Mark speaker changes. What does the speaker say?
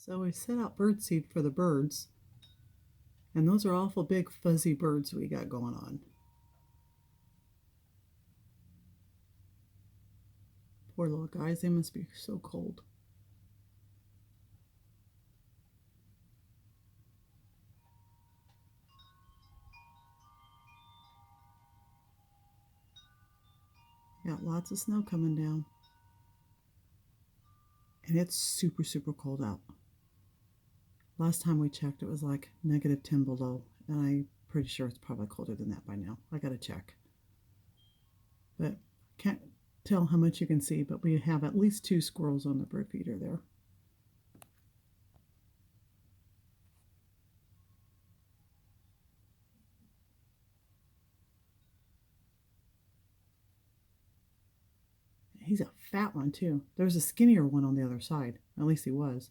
Speaker 1: So we set out birdseed for the birds, and those are awful big fuzzy birds we got going on. Poor little guys, they must be so cold. Got lots of snow coming down. And it's super, super cold out. Last time we checked, it was like -10 below, and I'm pretty sure it's probably colder than that by now. I gotta check. But can't tell how much you can see, but we have at least 2 squirrels on the bird feeder there. He's a fat one too. There's a skinnier one on the other side. At least he was.